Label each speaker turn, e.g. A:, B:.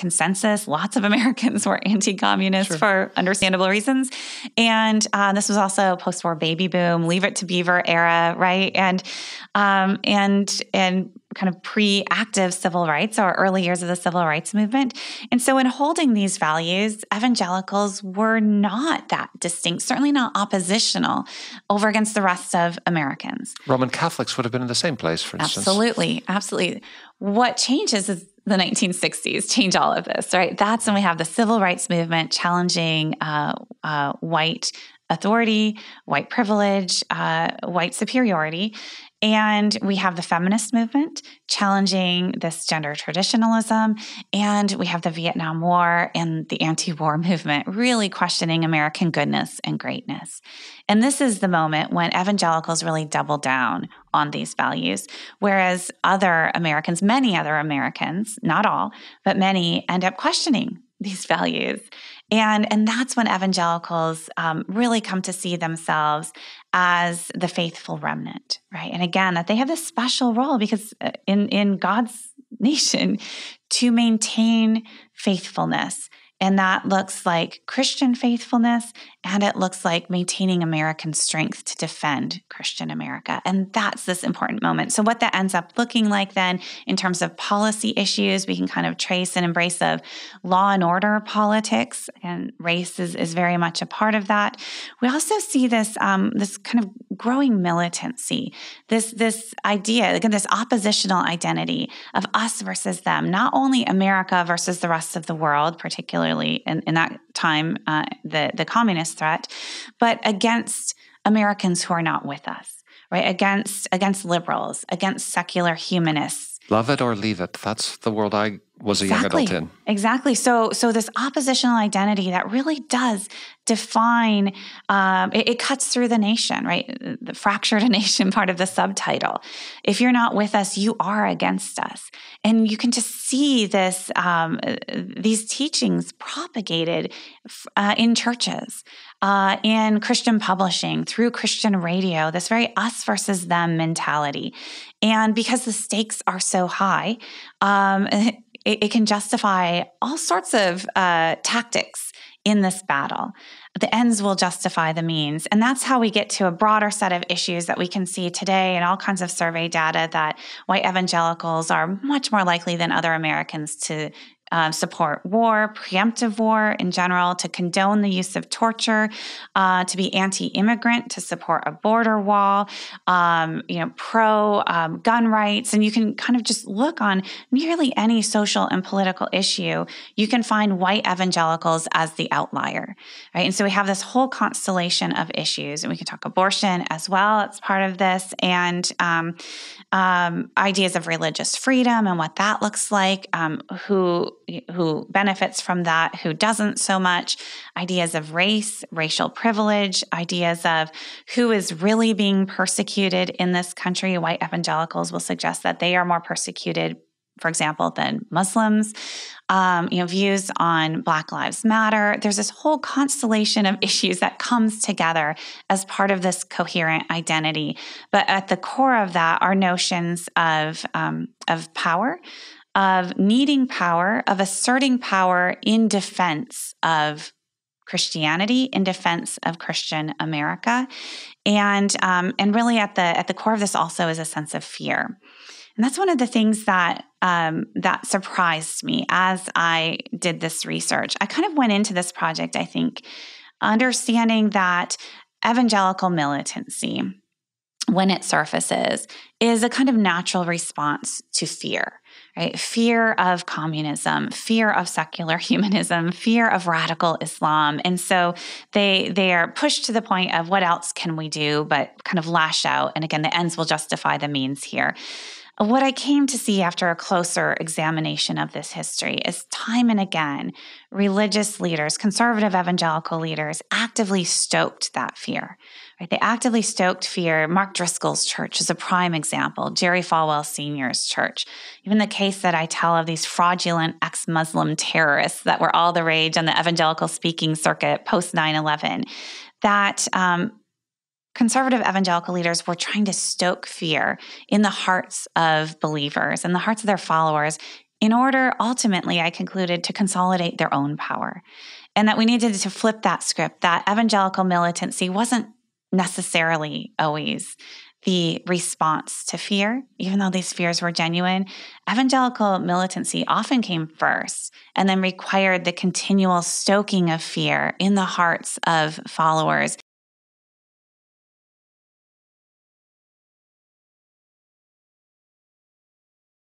A: consensus. Lots of Americans were anti-communist for understandable reasons. And this was also post-war baby boom, Leave It to Beaver era, right? And kind of pre-active civil rights or early years of the civil rights movement. And so in holding these values, evangelicals were not that distinct, certainly not oppositional over against the rest of Americans.
B: Roman Catholics would have been in the same place, for instance.
A: Absolutely. What changes is the 1960s change all of this, right? That's when we have the civil rights movement challenging white authority, white privilege, white superiority. And we have the feminist movement challenging this gender traditionalism. And we have the Vietnam War and the anti-war movement really questioning American goodness and greatness. And this is the moment when evangelicals really double down on these values, whereas other Americans, many other Americans, not all, but many, end up questioning these values. And that's when evangelicals really come to see themselves as the faithful remnant, right? And again, that they have this special role because in God's nation to maintain faithfulness. And that looks like Christian faithfulness, and it looks like maintaining American strength to defend Christian America. And that's this important moment. So what that ends up looking like then in terms of policy issues, we can kind of trace an embrace of law and order politics, and race is very much a part of that. We also see this this kind of growing militancy, this idea, again, this oppositional identity of us versus them, not only America versus the rest of the world, particularly in that time, the communist threat, but against Americans who are not with us, right? Against liberals, against secular humanists.
B: Love it or leave it. That's the world I was a young adult in.
A: Exactly. So this oppositional identity that really does define, it cuts through the nation, right? The fractured a nation part of the subtitle. If you're not with us, you are against us. And you can just see this, these teachings propagated in churches, in Christian publishing, through Christian radio, this very us versus them mentality. And because the stakes are so high, it can justify all sorts of tactics in this battle. The ends will justify the means. And that's how we get to a broader set of issues that we can see today in all kinds of survey data that white evangelicals are much more likely than other Americans to support war, preemptive war in general, to condone the use of torture, to be anti-immigrant, to support a border wall, pro gun rights. And you can kind of just look on nearly any social and political issue. You can find white evangelicals as the outlier, right? And so we have this whole constellation of issues, and we can talk abortion as well. It's part of this, and ideas of religious freedom and what that looks like, who benefits from that, who doesn't so much, ideas of race, racial privilege, ideas of who is really being persecuted in this country. White evangelicals will suggest that they are more persecuted, for example, than Muslims. Views on Black Lives Matter. There's this whole constellation of issues that comes together as part of this coherent identity. But at the core of that are notions of power, of needing power, of asserting power in defense of Christianity, in defense of Christian America, and really at the core of this also is a sense of fear. And that's one of the things that that surprised me as I did this research. I kind of went into this project, I think, understanding that evangelical militancy, when it surfaces, is a kind of natural response to fear, right? Fear of communism, fear of secular humanism, fear of radical Islam. And so they are pushed to the point of what else can we do but kind of lash out. And again, the ends will justify the means here. What I came to see after a closer examination of this history is time and again, religious leaders, conservative evangelical leaders actively stoked that fear. Right? They actively stoked fear. Mark Driscoll's church is a prime example, Jerry Falwell Sr.'s church. Even the case that I tell of these fraudulent ex-Muslim terrorists that were all the rage on the evangelical speaking circuit post 9/11, that conservative evangelical leaders were trying to stoke fear in the hearts of believers, in the hearts of their followers, in order, ultimately, I concluded, to consolidate their own power. And that we needed to flip that script, that evangelical militancy wasn't necessarily always the response to fear, even though these fears were genuine. Evangelical militancy often came first and then required the continual stoking of fear in the hearts of followers